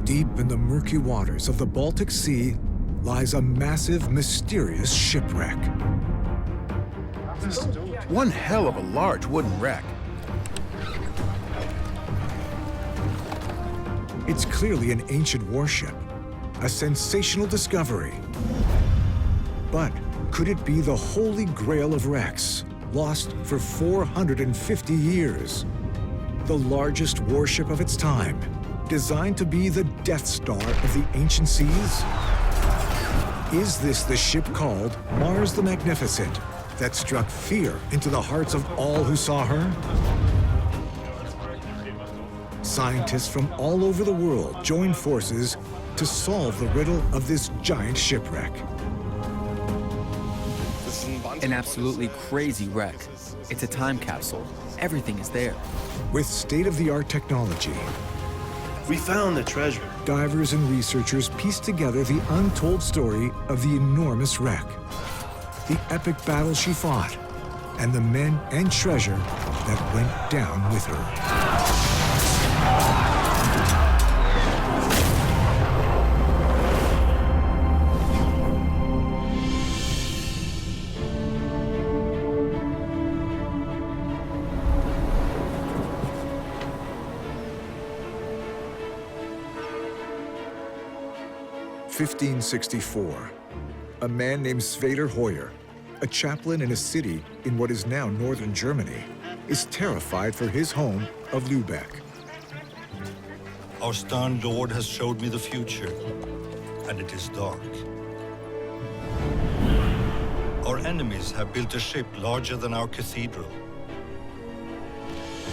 Deep in the murky waters of the Baltic Sea lies a massive, mysterious shipwreck. One hell of a large wooden wreck. It's clearly an ancient warship, a sensational discovery. But could it be the holy grail of wrecks, lost for 450 years? The largest warship of its time, designed to be the Death Star of the ancient seas? Is this the ship called Mars the Magnificent that struck fear into the hearts of all who saw her? Scientists from all over the world joined forces to solve the riddle of this giant shipwreck. An absolutely crazy wreck. It's a time capsule. Everything is there. With state-of-the-art technology, We found the treasure. divers and researchers pieced together the untold story of the enormous wreck, the epic battle she fought, and the men and treasure that went down with her. (1564). A man named Svader Hoyer, a chaplain in a city in what is now northern Germany, is terrified for his home of Lübeck. Our stern Lord has showed me the future, and it is dark. Our enemies have built a ship larger than our cathedral.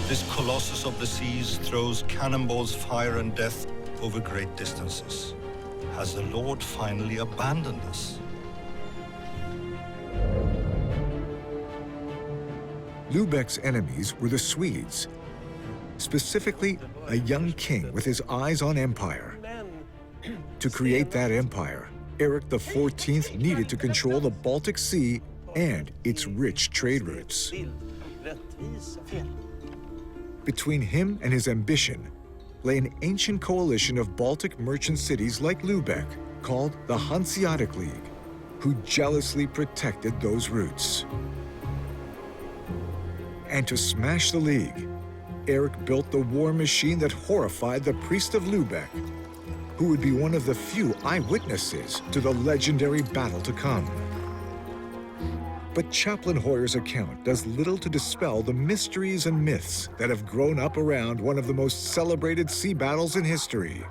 This colossus of the seas throws cannonballs, fire, and death over great distances. Has the Lord finally abandoned us? Lübeck's enemies were the Swedes, specifically a young king with his eyes on empire. To create that empire, Eric XIV needed to control the Baltic Sea and its rich trade routes. Between him and his ambition lay an ancient coalition of Baltic merchant cities like Lübeck, called the Hanseatic League, who jealously protected those routes. And to smash the League, Eric built the war machine that horrified the priest of Lübeck, who would be one of the few eyewitnesses to the legendary battle to come. But Chaplain Hoyer's account does little to dispel the mysteries and myths that have grown up around one of the most celebrated sea battles in history,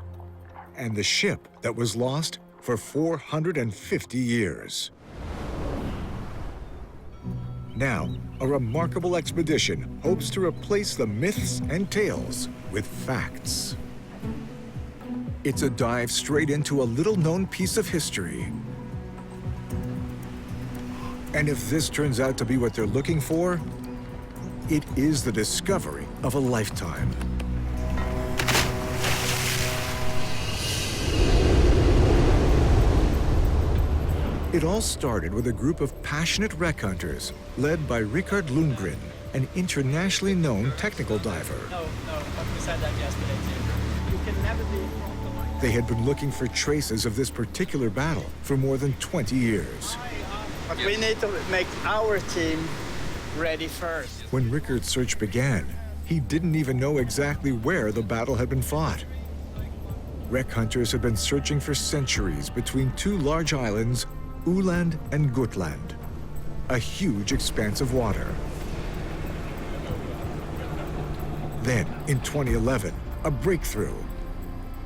and the ship that was lost for 450 years. Now, a remarkable expedition hopes to replace the myths and tales with facts. It's a dive straight into a little-known piece of history. And if this turns out to be what they're looking for, it is the discovery of a lifetime. It all started with a group of passionate wreck hunters led by Richard Lundgren, an internationally known technical diver. No, but we said that yesterday too. You can never be compromised. They had been looking for traces of this particular battle for more than 20 years. But we need to make our team ready first. When Rickard's search began, he didn't even know exactly where the battle had been fought. Wreck hunters had been searching for centuries between two large islands, Uland and Gotland, a huge expanse of water. Then, in 2011, a breakthrough.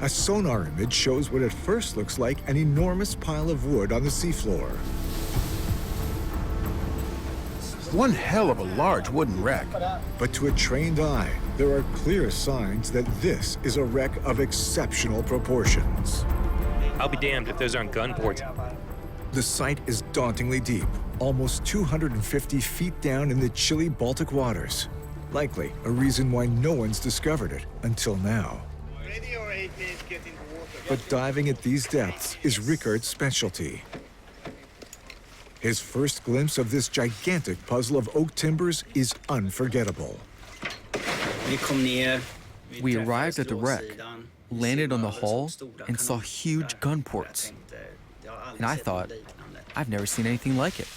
A sonar image shows what at first looks like an enormous pile of wood on the seafloor. One hell of a large wooden wreck. But to a trained eye, there are clear signs that this is a wreck of exceptional proportions. I'll be damned if those aren't gun ports. The site is dauntingly deep, almost 250 feet down in the chilly Baltic waters. Likely a reason why no one's discovered it until now. But diving at these depths is Rickard's specialty. His first glimpse of this gigantic puzzle of oak timbers is unforgettable. We arrived at the wreck. landed on the hull and saw huge gun ports. And I thought, I've never seen anything like it.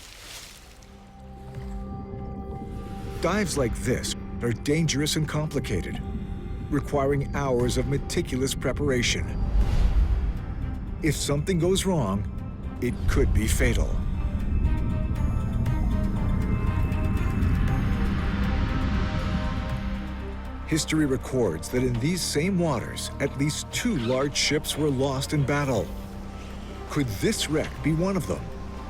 Dives like this are dangerous and complicated, requiring hours of meticulous preparation. If something goes wrong, it could be fatal. History records that in these same waters, at least 2 large ships were lost in battle. Could this wreck be one of them?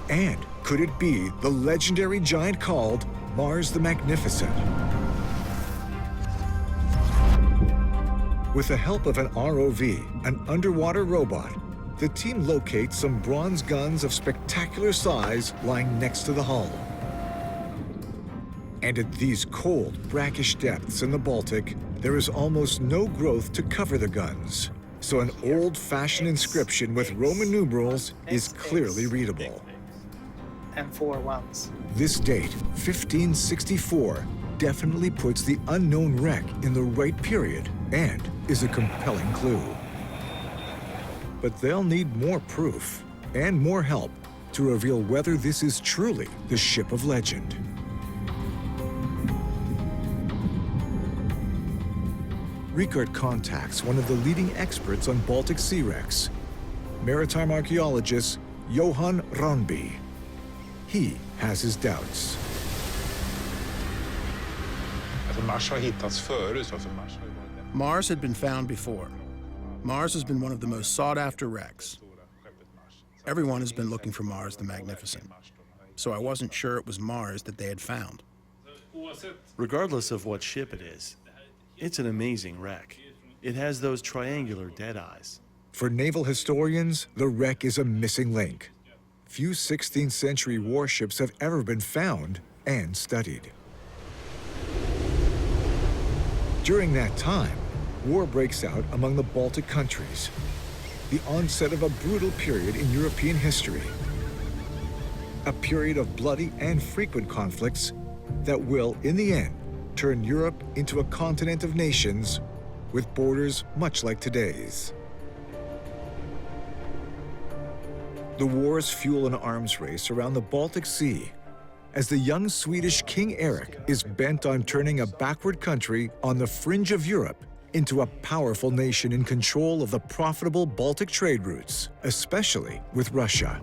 And could it be the legendary giant called Mars the Magnificent? With the help of an ROV, an underwater robot, the team locates some bronze guns of spectacular size lying next to the hull. And at these cold, brackish depths in the Baltic, there is almost no growth to cover the guns. So an old-fashioned inscription with Roman numerals is clearly readable. And 4 ones. This date, 1564, definitely puts the unknown wreck in the right period and is a compelling clue. But they'll need more proof and more help to reveal whether this is truly the ship of legend. Rikard contacts one of the leading experts on Baltic sea wrecks, maritime archaeologist Johan Rönnby. He has his doubts. Mars had been found before. Mars has been one of the most sought-after wrecks. Everyone has been looking for Mars the Magnificent, so I wasn't sure it was Mars that they had found. Regardless of what ship it is, it's an amazing wreck. It has those triangular dead eyes. For naval historians, the wreck is a missing link. Few 16th century warships have ever been found and studied. During that time, war breaks out among the Baltic countries, the onset of a brutal period in European history. A period of bloody and frequent conflicts that will, in the end, turn Europe into a continent of nations with borders much like today's. The wars fuel an arms race around the Baltic Sea as the young Swedish King Eric is bent on turning a backward country on the fringe of Europe into a powerful nation in control of the profitable Baltic trade routes, especially with Russia.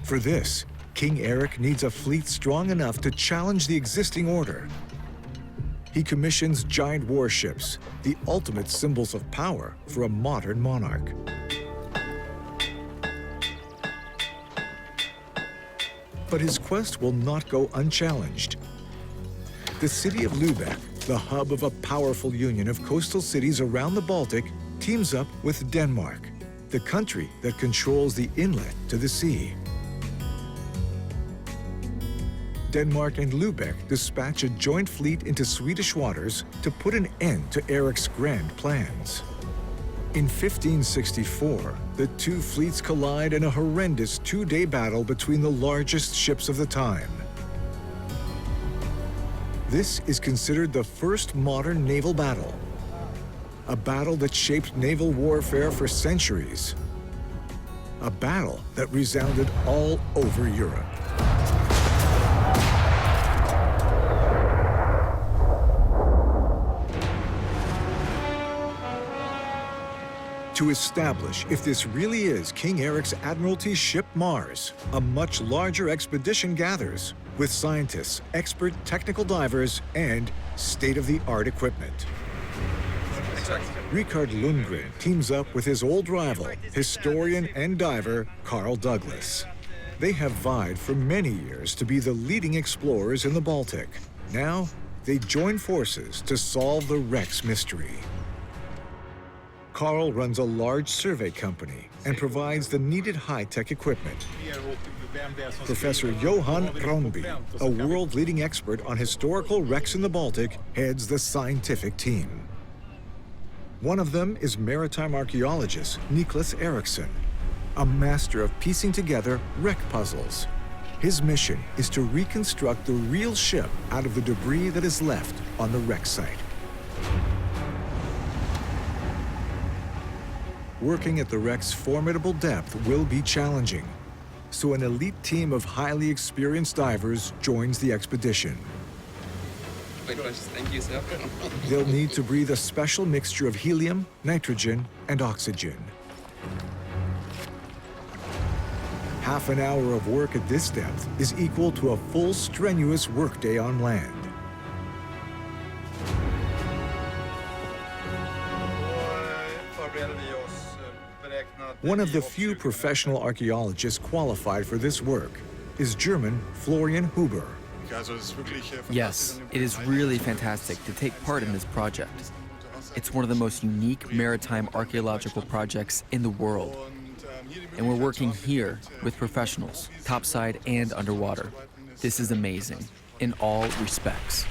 For this, King Eric needs a fleet strong enough to challenge the existing order. He commissions giant warships, the ultimate symbols of power for a modern monarch. But his quest will not go unchallenged. The city of Lübeck, the hub of a powerful union of coastal cities around the Baltic, teams up with Denmark, the country that controls the inlet to the sea. Denmark and Lübeck dispatch a joint fleet into Swedish waters to put an end to Eric's grand plans. In 1564, the 2 fleets collide in a horrendous 2-day battle between the largest ships of the time. This is considered the first modern naval battle, a battle that shaped naval warfare for centuries, a battle that resounded all over Europe. To establish if this really is King Eric's Admiralty ship Mars, a much larger expedition gathers, with scientists, expert technical divers, and state-of-the-art equipment. Rikard Lundgren teams up with his old rival, historian and diver Carl Douglas. They have vied for many years to be the leading explorers in the Baltic. Now, they join forces to solve the wreck's mystery. Carl runs a large survey company and provides the needed high-tech equipment. Professor Johan Rönnby, a world-leading expert on historical wrecks in the Baltic, heads the scientific team. One of them is maritime archaeologist Niklas Eriksson, a master of piecing together wreck puzzles. His mission is to reconstruct the real ship out of the debris that is left on the wreck site. working at the wreck's formidable depth will be challenging, so an elite team of highly experienced divers joins the expedition. They'll need to breathe a special mixture of helium, nitrogen, and oxygen. Half an hour of work at this depth is equal to a full strenuous workday on land. One of the few professional archaeologists qualified for this work is German Florian Huber. Yes, it is really fantastic to take part in this project. It's one of the most unique maritime archaeological projects in the world. And we're working here with professionals, topside and underwater. This is amazing in all respects.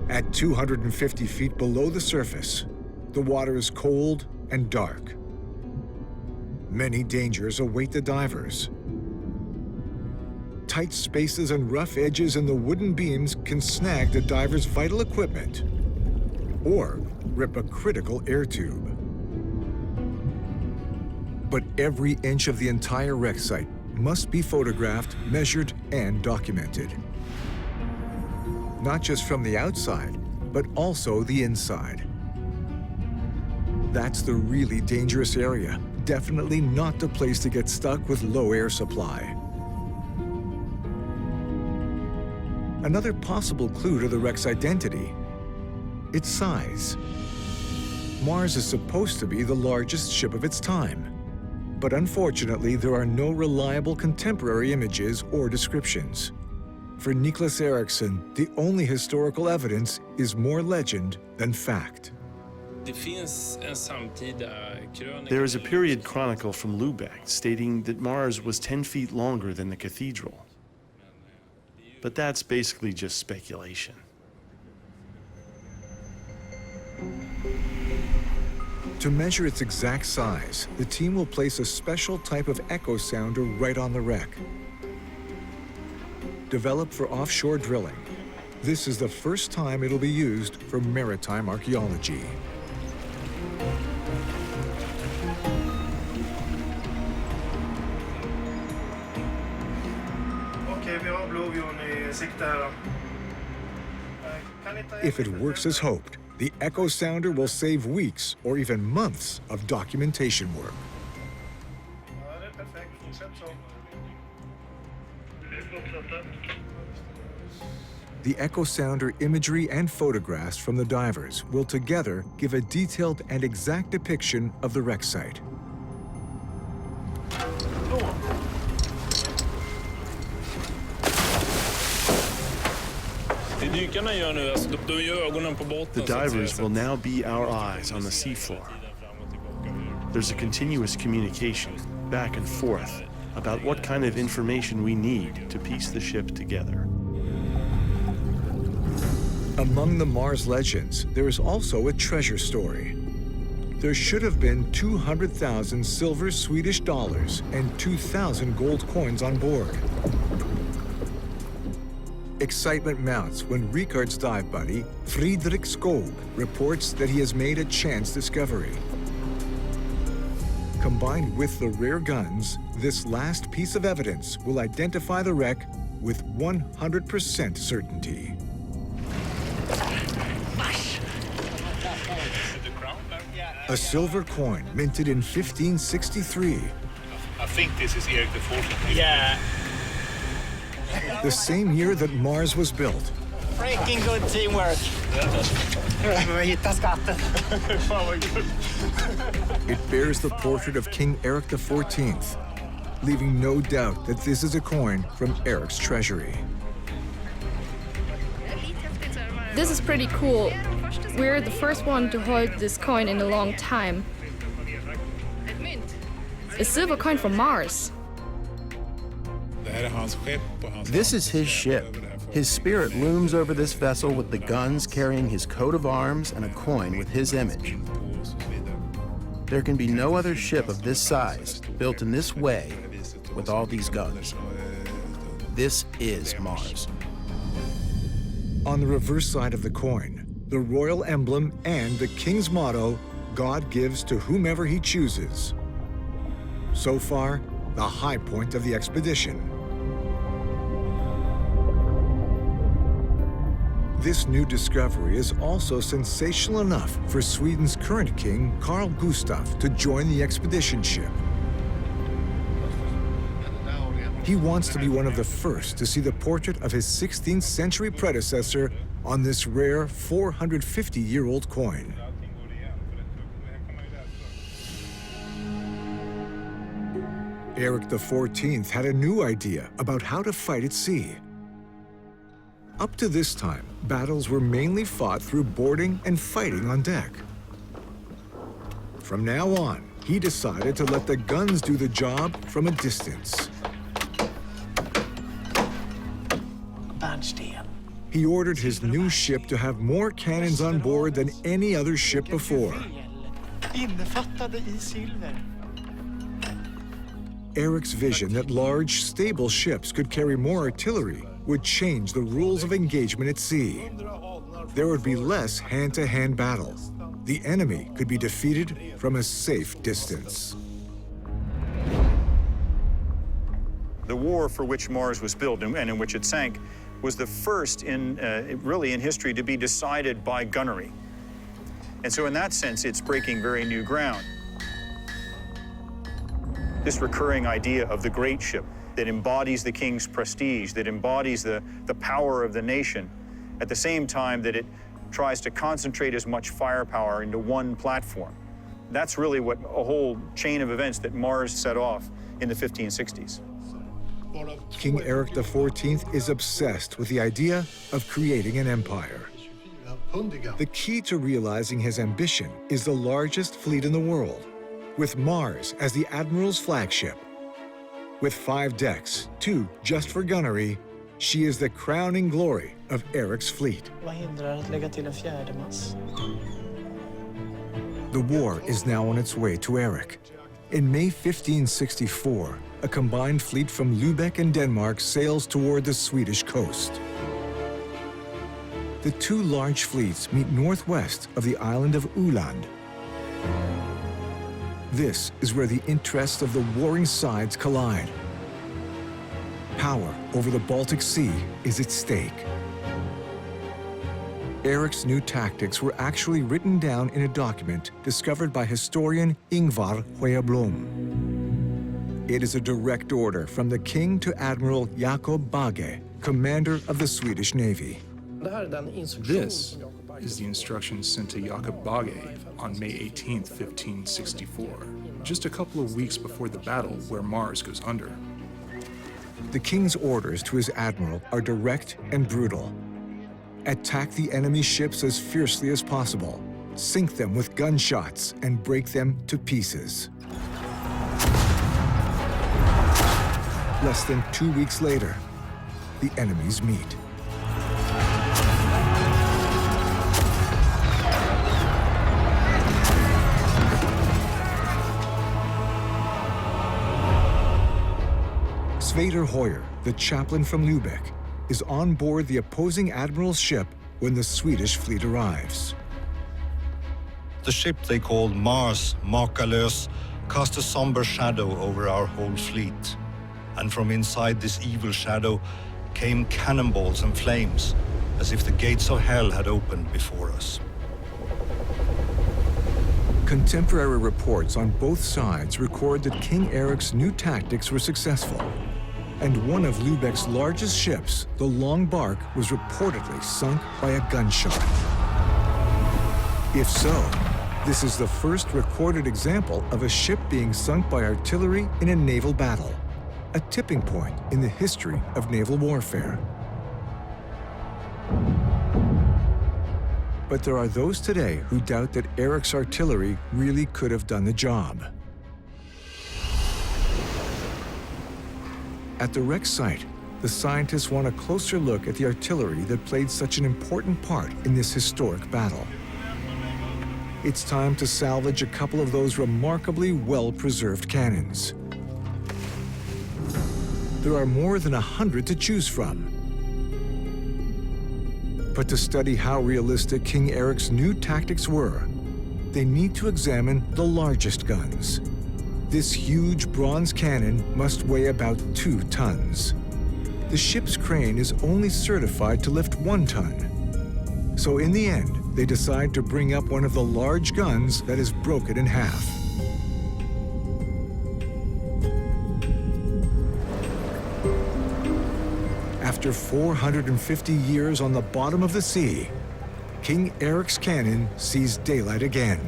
At 250 feet below the surface, the water is cold and dark. Many dangers await the divers. Tight spaces and rough edges in the wooden beams can snag the diver's vital equipment or rip a critical air tube. But every inch of the entire wreck site must be photographed, measured, and documented. Not just from the outside, but also the inside. That's the really dangerous area. Definitely not the place to get stuck with low air supply. Another possible clue to the wreck's identity: its size. Mars is supposed to be the largest ship of its time. But unfortunately, there are no reliable contemporary images or descriptions. For Niklas Eriksson, the only historical evidence is more legend than fact. There is a period chronicle from Lubeck stating that Mars was 10 feet longer than the cathedral. But that's basically just speculation. To measure its exact size, the team will place a special type of echo sounder right on the wreck. Developed for offshore drilling, this is the first time it'll be used for maritime archaeology. If it works as hoped, the echo sounder will save weeks or even months of documentation work. The echo sounder imagery and photographs from the divers will together give a detailed and exact depiction of the wreck site. The divers will now be our eyes on the seafloor. There's a continuous communication, back and forth, about what kind of information we need to piece the ship together. Among the Mars legends, there is also a treasure story. There should have been 200,000 silver Swedish dollars and 2,000 gold coins on board. Excitement mounts when Ricard's dive buddy, Friedrich Skog, reports that he has made a chance discovery. Combined with the rare guns, this last piece of evidence will identify the wreck with 100% certainty. A silver coin minted in 1563. I think this is Erik the 14th. Yeah. The same year that Mars was built. Freaking good teamwork. It bears the portrait of King Erik XIV, leaving no doubt that this is a coin from Erik's treasury. This is pretty cool. We're the first one to hold this coin in a long time. A silver coin from Mars. This is his ship. His spirit looms over this vessel with the guns carrying his coat of arms and a coin with his image. There can be no other ship of this size built in this way with all these guns. This is Mars. On the reverse side of the coin, the royal emblem and the king's motto, God gives to whomever he chooses. So far, the high point of the expedition. This new discovery is also sensational enough for Sweden's current king, Carl Gustaf, to join the expedition ship. He wants to be one of the first to see the portrait of his 16th century predecessor on this rare 450-year-old coin. Eric XIV had a new idea about how to fight at sea. Up to this time, battles were mainly fought through boarding and fighting on deck. From now on, he decided to let the guns do the job from a distance. He ordered his new ship to have more cannons on board than any other ship before. Eric's vision that large, stable ships could carry more artillery would change the rules of engagement at sea. There would be less hand-to-hand battle. The enemy could be defeated from a safe distance. The war for which Mars was built and in which it sank was the first really in history to be decided by gunnery. And so in that sense, it's breaking very new ground. This recurring idea of the great ship that embodies the king's prestige, that embodies the power of the nation, at the same time that it tries to concentrate as much firepower into one platform. That's really what a whole chain of events that Mars set off in the 1560s. King Eric XIV is obsessed with the idea of creating an empire. The key to realizing his ambition is the largest fleet in the world, with Mars as the admiral's flagship. With 5 decks, 2 just for gunnery, she is the crowning glory of Eric's fleet. The war is now on its way to Eric. In May 1564, a combined fleet from Lübeck and Denmark sails toward the Swedish coast. The 2 large fleets meet northwest of the island of Öland. This is where the interests of the warring sides collide. Power over the Baltic Sea is at stake. Eric's new tactics were actually written down in a document discovered by historian Ingvar Sjöblom. It is a direct order from the king to Admiral Jakob Bagge, commander of the Swedish Navy. This is the instructions sent to Jakob Bagge on May 18, 1564, just a couple of weeks before the battle where Mars goes under. The king's orders to his admiral are direct and brutal. Attack the enemy ships as fiercely as possible, sink them with gunshots, and break them to pieces. Less than 2 weeks later, the enemies meet. Svedar Hoyer, the chaplain from Lübeck, is on board the opposing admiral's ship when the Swedish fleet arrives. The ship they called Mars, Makalös, cast a somber shadow over our whole fleet. And from inside this evil shadow came cannonballs and flames, as if the gates of hell had opened before us. Contemporary reports on both sides record that King Eric's new tactics were successful, and one of Lübeck's largest ships, the Long Bark, was reportedly sunk by a gunshot. If so, this is the first recorded example of a ship being sunk by artillery in a naval battle, a tipping point in the history of naval warfare. But there are those today who doubt that Eric's artillery really could have done the job. At the wreck site, the scientists want a closer look at the artillery that played such an important part in this historic battle. It's time to salvage a couple of those remarkably well-preserved cannons. There are more than 100 to choose from. But to study how realistic King Eric's new tactics were, they need to examine the largest guns. This huge bronze cannon must weigh about 2 tons. The ship's crane is only certified to lift 1 ton. So in the end, they decide to bring up one of the large guns that is broken in half. After 450 years on the bottom of the sea, King Eric's cannon sees daylight again.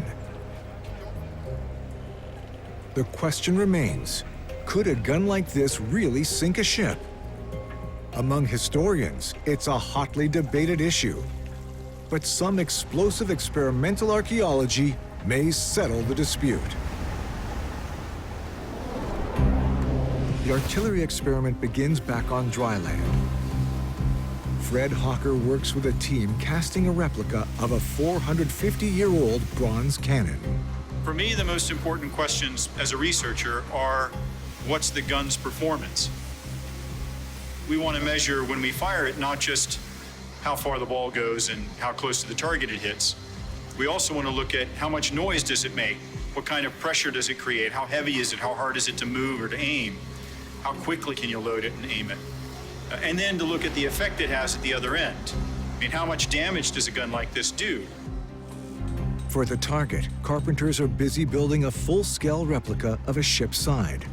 The question remains, could a gun like this really sink a ship? Among historians, it's a hotly debated issue. But some explosive experimental archaeology may settle the dispute. The artillery experiment begins back on dry land. Fred Hawker works with a team casting a replica of a 450-year-old bronze cannon. For me, the most important questions as a researcher are, what's the gun's performance? We want to measure when we fire it, not just how far the ball goes and how close to the target it hits. We also want to look at how much noise does it make? What kind of pressure does it create? How heavy is it? How hard is it to move or to aim? How quickly can you load it and aim it? And then to look at the effect it has at the other end. I mean, how much damage does a gun like this do? For the target, carpenters are busy building a full-scale replica of a ship's side.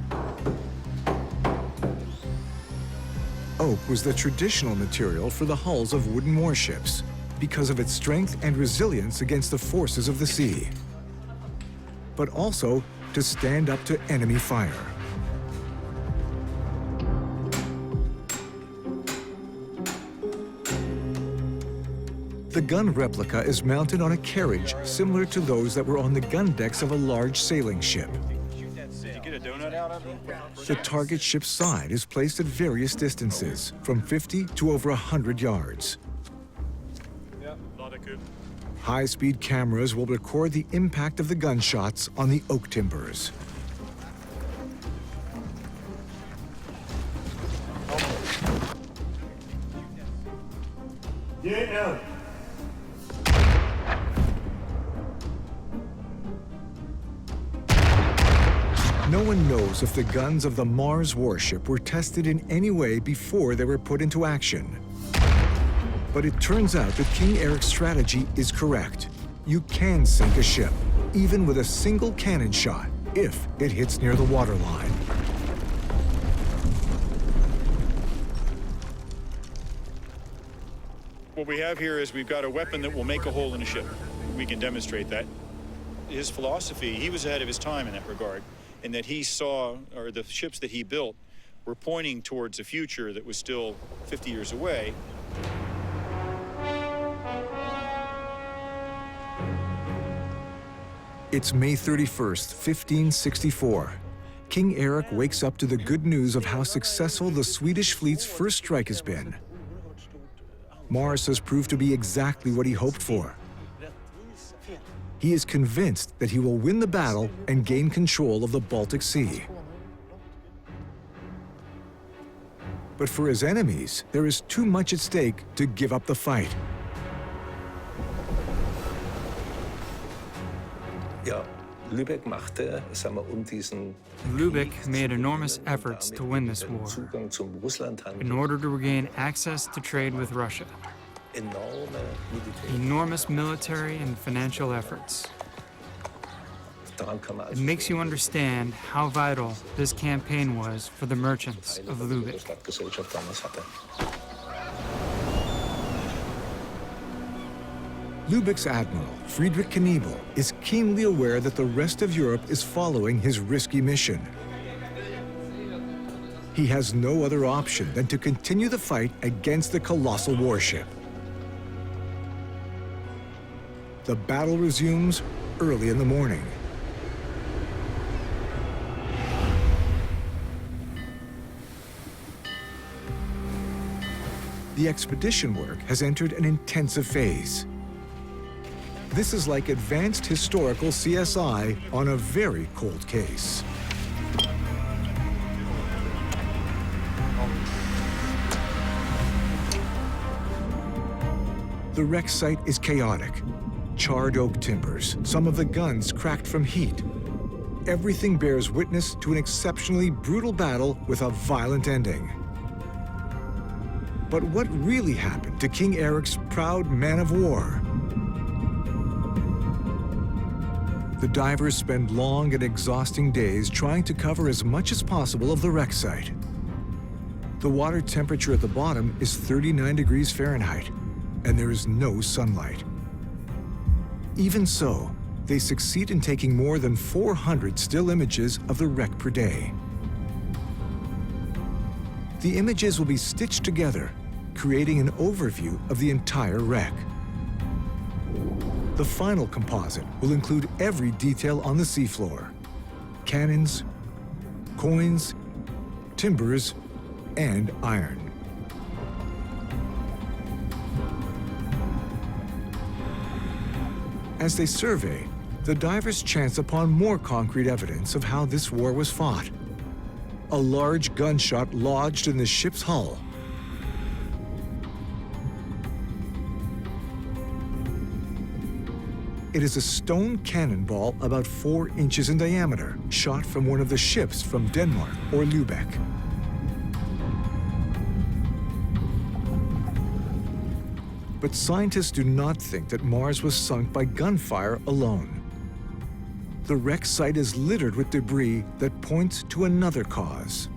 Oak was the traditional material for the hulls of wooden warships because of its strength and resilience against the forces of the sea, but also to stand up to enemy fire. The gun replica is mounted on a carriage similar to those that were on the gun decks of a large sailing ship. The target ship's side is placed at various distances, from 50 to over 100 yards. High-speed cameras will record the impact of the gunshots on the oak timbers. No one knows if the guns of the Mars warship were tested in any way before they were put into action. But it turns out that King Eric's strategy is correct. You can sink a ship, even with a single cannon shot, if it hits near the waterline. What we have here is we've got a weapon that will make a hole in a ship. We can demonstrate that. His philosophy, he was ahead of his time in that regard, in that he saw, or the ships that he built were pointing towards a future that was still 50 years away. It's May 31st, 1564. King Eric wakes up to the good news of how successful the Swedish fleet's first strike has been. Mars has proved to be exactly what he hoped for. He is convinced that he will win the battle and gain control of the Baltic Sea. But for his enemies, there is too much at stake to give up the fight. Lübeck made enormous efforts to win this war in order to regain access to trade with Russia. Enormous military and financial efforts. It makes you understand how vital this campaign was for the merchants of Lübeck. Lübeck's admiral, Friedrich Knebel, is keenly aware that the rest of Europe is following his risky mission. He has no other option than to continue the fight against the colossal warship. The battle resumes early in the morning. The expedition work has entered an intensive phase. This is like advanced historical CSI on a very cold case. The wreck site is chaotic. charred oak timbers, some of the guns cracked from heat. Everything bears witness to an exceptionally brutal battle with a violent ending. But what really happened to King Eric's proud man of war? The divers spend long and exhausting days trying to cover as much as possible of the wreck site. The water temperature at the bottom is 39 degrees Fahrenheit, and there is no sunlight. Even so, they succeed in taking more than 400 still images of the wreck per day. The images will be stitched together, creating an overview of the entire wreck. The final composite will include every detail on the seafloor: cannons, coins, timbers, and iron. As they survey, the divers chance upon more concrete evidence of how this war was fought. A large gunshot lodged in the ship's hull. It is a stone cannonball about 4 inches in diameter, shot from one of the ships from Denmark or Lübeck. But scientists do not think that Mars was sunk by gunfire alone. The wreck site is littered with debris that points to another cause.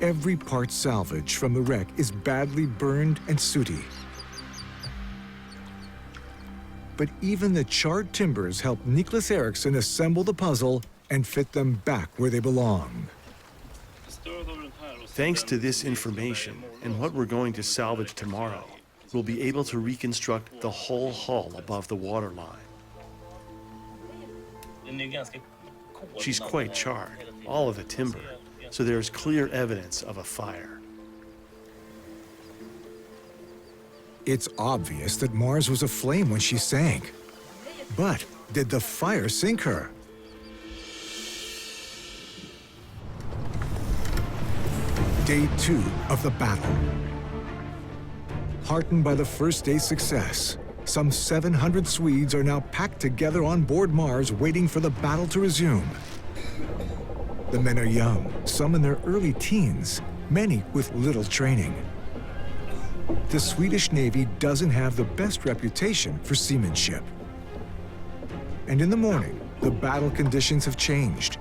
Every part salvaged from the wreck is badly burned and sooty. But even the charred timbers help Niklas Eriksson assemble the puzzle and fit them back where they belong. Thanks to this information and what we're going to salvage tomorrow, we'll be able to reconstruct the whole hull above the waterline. She's quite charred, all of the timber, so there's clear evidence of a fire. It's obvious that Mars was aflame when she sank. But did the fire sink her? Day 2 of the battle. Heartened by the first day's success, some 700 Swedes are now packed together on board Mars, waiting for the battle to resume. The men are young, some in their early teens, many with little training. The Swedish Navy doesn't have the best reputation for seamanship. And in the morning, the battle conditions have changed.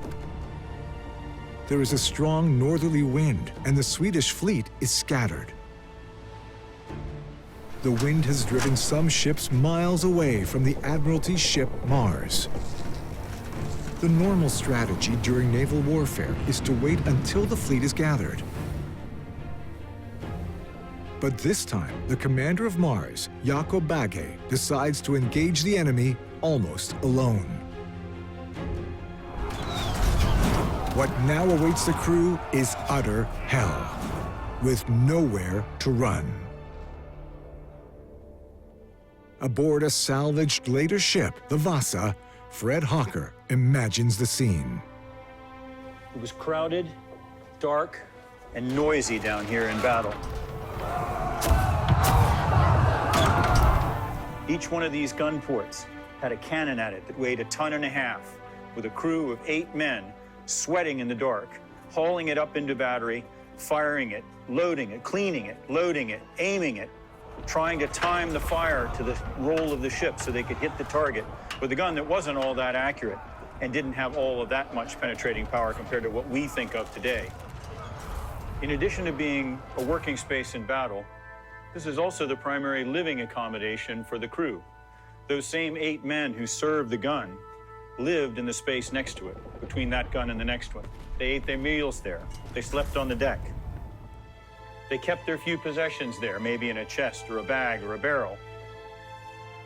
There is a strong northerly wind, and the Swedish fleet is scattered. The wind has driven some ships miles away from the Admiralty ship Mars. The normal strategy during naval warfare is to wait until the fleet is gathered. But this time, the commander of Mars, Jakob Bagge, decides to engage the enemy almost alone. What now awaits the crew is utter hell, with nowhere to run. Aboard a salvaged later ship, the Vasa, Fred Hawker imagines the scene. It was crowded, dark, and noisy down here in battle. Each one of these gun ports had a cannon at it that weighed 1.5 tons, with a crew of 8 men sweating in the dark, hauling it up into battery, firing it, loading it, cleaning it, loading it, aiming it, trying to time the fire to the roll of the ship so they could hit the target with a gun that wasn't all that accurate and didn't have all of that much penetrating power compared to what we think of today. In addition to being a working space in battle, this is also the primary living accommodation for the crew. Those same 8 men who served the gun lived in the space next to it, between that gun and the next one. They ate their meals there. They slept on the deck. They kept their few possessions there, maybe in a chest or a bag or a barrel.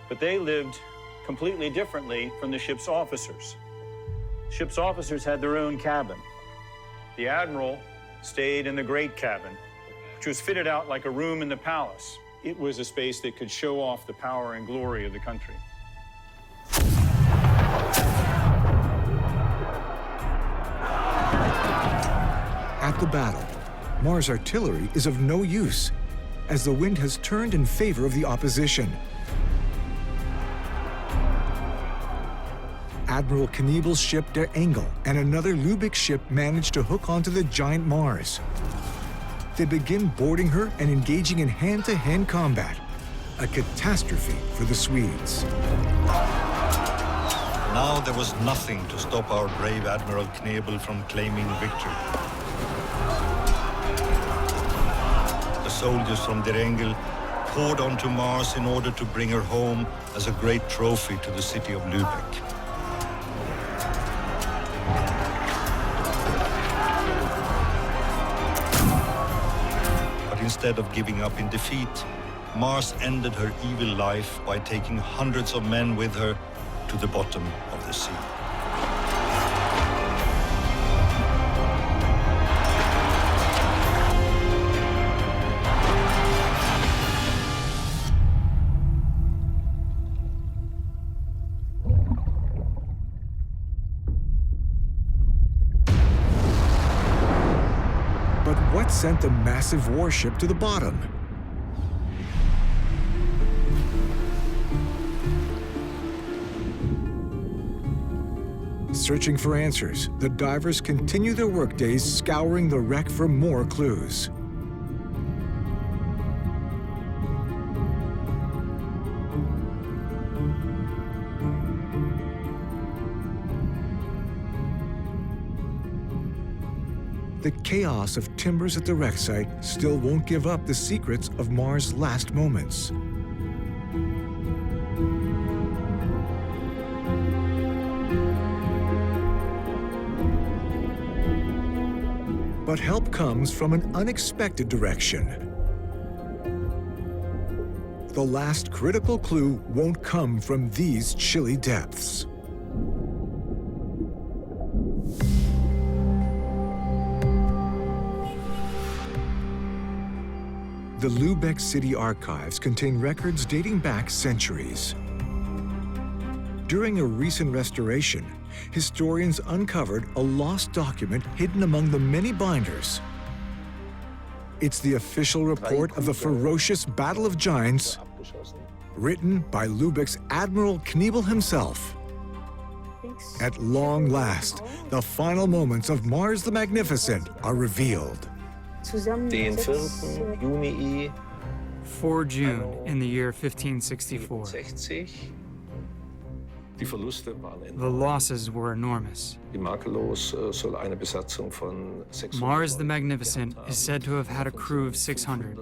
But they lived completely differently from the ship's officers. Ship's officers had their own cabin. The admiral stayed in the great cabin, which was fitted out like a room in the palace. It was a space that could show off the power and glory of the country. At the battle, Mars artillery is of no use. as the wind has turned in favor of the opposition. Admiral Knievel's ship Der Engel and another Lübeck ship manage to hook onto the giant Mars. They begin boarding her and engaging in hand-to-hand combat, a catastrophe for the Swedes. Now there was nothing to stop our brave Admiral Knebel from claiming victory. The soldiers from Der Engel poured onto Mars in order to bring her home as a great trophy to the city of Lübeck. But instead of giving up in defeat, Mars ended her evil life by taking hundreds of men with her to the bottom of the sea. But what sent the massive warship to the bottom? Searching for answers, the divers continue their workdays scouring the wreck for more clues. The chaos of timbers at the wreck site still won't give up the secrets of Mars' last moments. But help comes from an unexpected direction. The last critical clue won't come from these chilly depths. The Lübeck City archives contain records dating back centuries. During a recent restoration, historians uncovered a lost document hidden among the many binders. It's the official report of the ferocious Battle of Giants, written by Lübeck's Admiral Knebel himself. At long last, the final moments of Mars the Magnificent are revealed. 4 June in the year 1564. The losses were enormous. Mars the Magnificent is said to have had a crew of 600,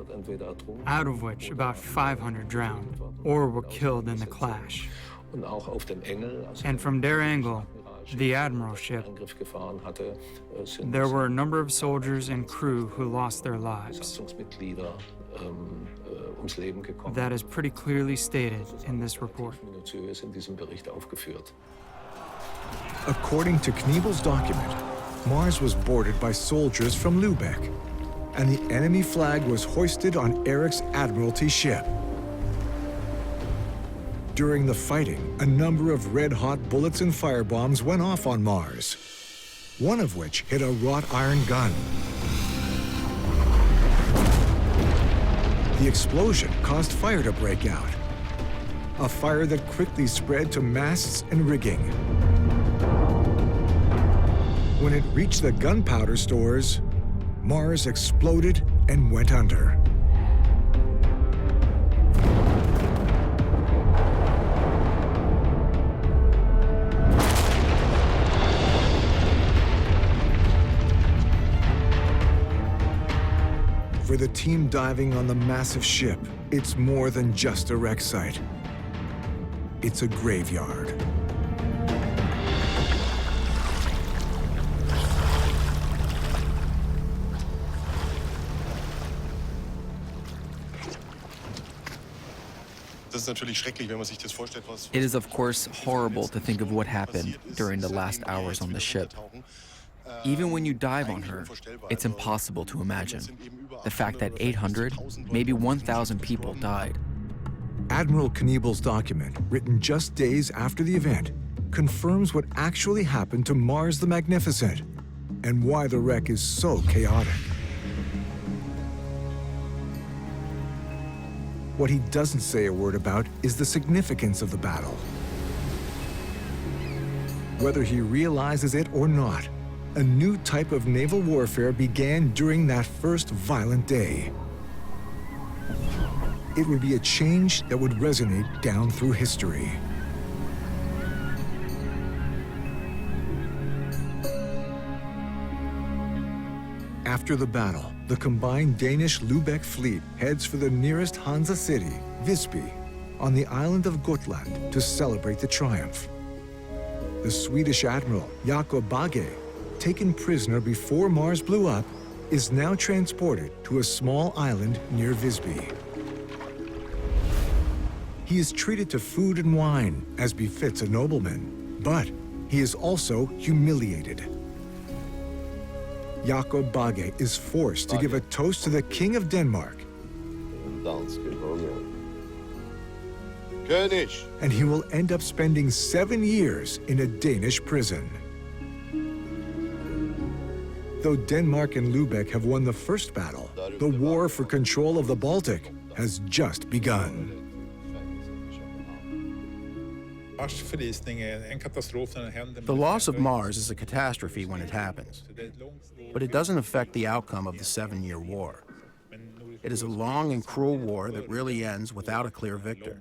out of which about 500 drowned or were killed in the clash. And from Der Engel, the admiral ship, there were a number of soldiers and crew who lost their lives. That is pretty clearly stated in this report. According to Knebel's document, Mars was boarded by soldiers from Lübeck, and the enemy flag was hoisted on Eric's Admiralty ship. During the fighting, a number of red-hot bullets and firebombs went off on Mars, one of which hit a wrought iron gun. The explosion caused fire to break out, a fire that quickly spread to masts and rigging. When it reached the gunpowder stores, Mars exploded and went under. For the team diving on the massive ship, it's more than just a wreck site. It's a graveyard. It is, of course, horrible to think of what happened during the last hours on the ship. Even when you dive on her, it's impossible to imagine. The fact that 800, maybe 1,000 people died. Admiral Knebel's document, written just days after the event, confirms what actually happened to Mars the Magnificent and why the wreck is so chaotic. What he doesn't say a word about is the significance of the battle. Whether he realizes it or not, a new type of naval warfare began during that first violent day. It would be a change that would resonate down through history. After the battle, the combined Danish Lübeck fleet heads for the nearest Hansa city, Visby, on the island of Gotland to celebrate the triumph. The Swedish admiral Jakob Bagge, taken prisoner before Mars blew up, is now transported to a small island near Visby. He is treated to food and wine, as befits a nobleman, but he is also humiliated. Jakob Bagge is forced to give a toast to the King of Denmark, and he will end up spending 7 years in a Danish prison. Though Denmark and Lübeck have won the first battle, the war for control of the Baltic has just begun. The loss of Mars is a catastrophe when it happens, but it doesn't affect the outcome of the 7-year war. It is a long and cruel war that really ends without a clear victor.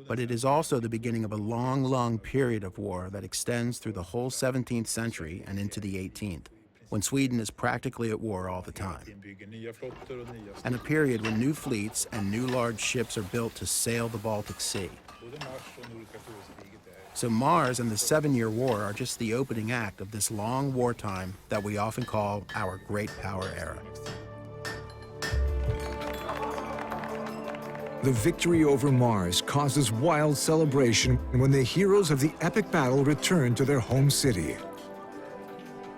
But it is also the beginning of a long, long period of war that extends through the whole 17th century and into the 18th, when Sweden is practically at war all the time. And a period when new fleets and new large ships are built to sail the Baltic Sea. So Mars and the 7-year war are just the opening act of this long wartime that we often call our Great Power Era. The victory over Mars causes wild celebration when the heroes of the epic battle return to their home city.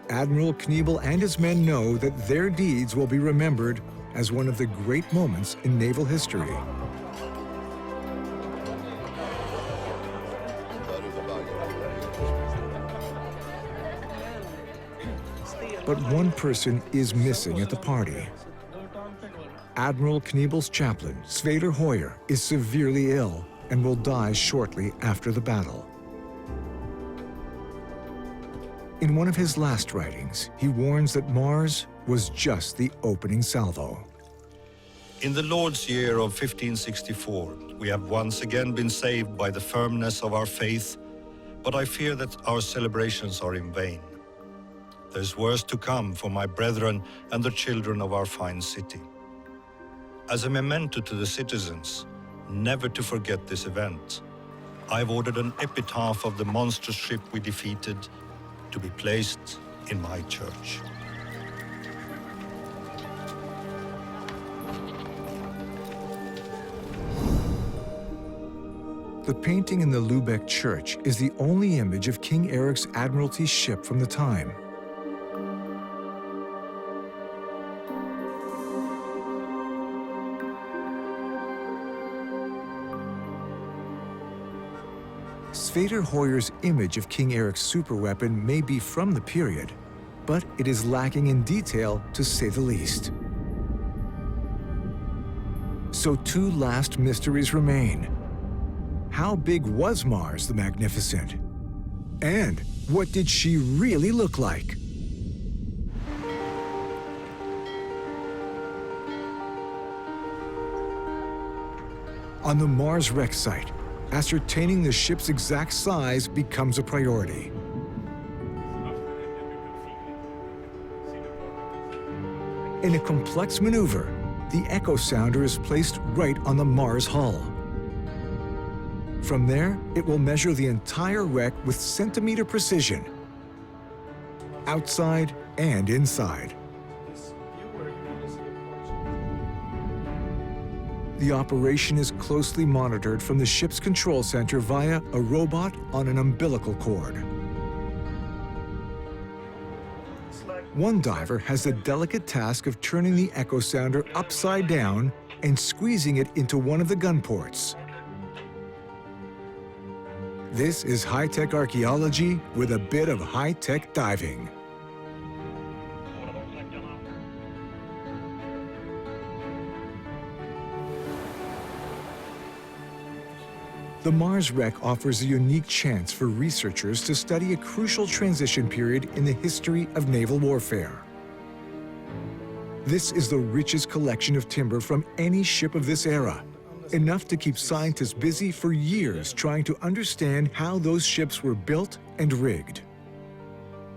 Admiral Kniebel and his men know that their deeds will be remembered as one of the great moments in naval history. But one person is missing at the party. Admiral Kniebel's chaplain, Svedar Hoyer, is severely ill and will die shortly after the battle. In one of his last writings, he warns that Mars was just the opening salvo. In the Lord's year of 1564, we have once again been saved by the firmness of our faith, but I fear that our celebrations are in vain. There's worse to come for my brethren and the children of our fine city. As a memento to the citizens, never to forget this event, I've ordered an epitaph of the monstrous ship we defeated to be placed in my church. The painting in the Lübeck church is the only image of King Eric's Admiralty ship from the time. Svedar Hoyer's image of King Eric's superweapon may be from the period, but it is lacking in detail, to say the least. So 2 last mysteries remain. How big was Mars the Magnificent? And what did she really look like? On the Mars wreck site, ascertaining the ship's exact size becomes a priority. In a complex maneuver, the echo sounder is placed right on the Mars hull. From there, it will measure the entire wreck with centimeter precision, outside and inside. The operation is closely monitored from the ship's control center via a robot on an umbilical cord. One diver has the delicate task of turning the echo sounder upside down and squeezing it into one of the gun ports. This is high-tech archaeology with a bit of high-tech diving. The Mars wreck offers a unique chance for researchers to study a crucial transition period in the history of naval warfare. This is the richest collection of timber from any ship of this era, enough to keep scientists busy for years trying to understand how those ships were built and rigged.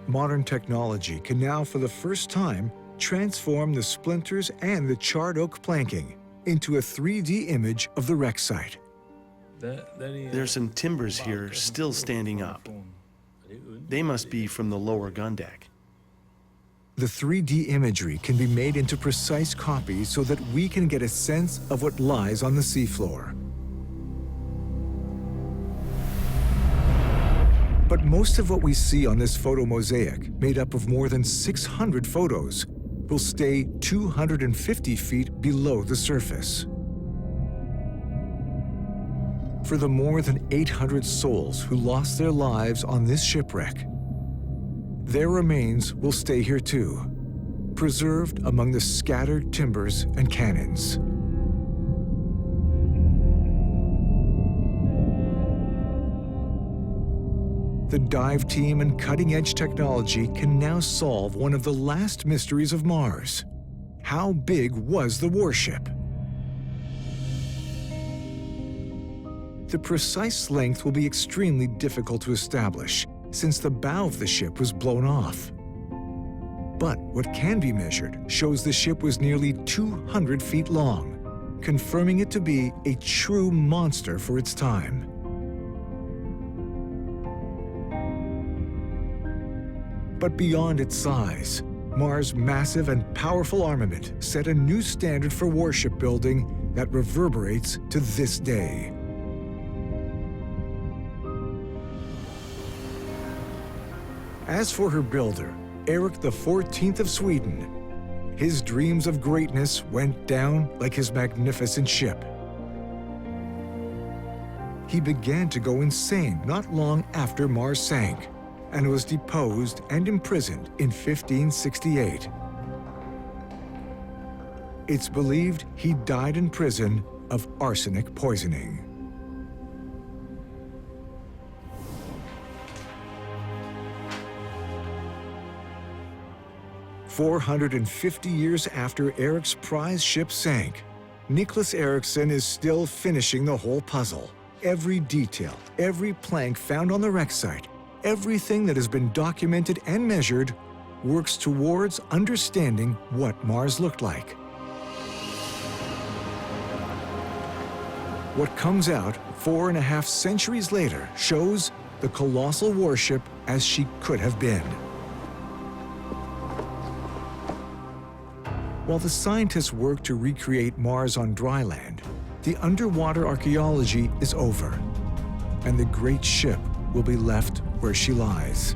Modern technology can now, for the first time, transform the splinters and the charred oak planking into a 3D image of the wreck site. There's some timbers here still standing up. They must be from the lower gun deck. The 3D imagery can be made into precise copies so that we can get a sense of what lies on the seafloor. But most of what we see on this photo mosaic, made up of more than 600 photos, will stay 250 feet below the surface. For the more than 800 souls who lost their lives on this shipwreck, their remains will stay here too, preserved among the scattered timbers and cannons. The dive team and cutting-edge technology can now solve one of the last mysteries of Mars. How big was the warship? The precise length will be extremely difficult to establish, since the bow of the ship was blown off. But what can be measured shows the ship was nearly 200 feet long, confirming it to be a true monster for its time. But beyond its size, Mars' massive and powerful armament set a new standard for warship building that reverberates to this day. As for her builder, Erik XIV of Sweden, his dreams of greatness went down like his magnificent ship. He began to go insane not long after Mars sank, and was deposed and imprisoned in 1568. It's believed he died in prison of arsenic poisoning. "450 years after Erik's prize ship sank, Nicholas Eriksson is still finishing the whole puzzle. Every detail, every plank found on the wreck site, everything that has been documented and measured works towards understanding what Mars looked like. What comes out 4.5 centuries later shows the colossal warship as she could have been. While the scientists work to recreate Mars on dry land, the underwater archaeology is over, and the great ship will be left where she lies.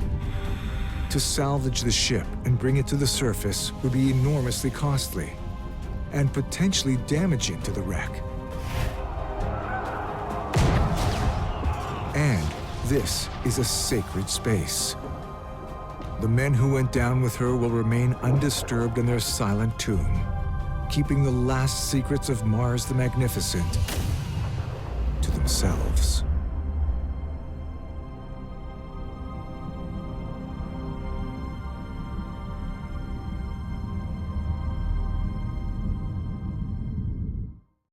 To salvage the ship and bring it to the surface would be enormously costly and potentially damaging to the wreck. And this is a sacred space. The men who went down with her will remain undisturbed in their silent tomb, keeping the last secrets of Mars the Magnificent to themselves.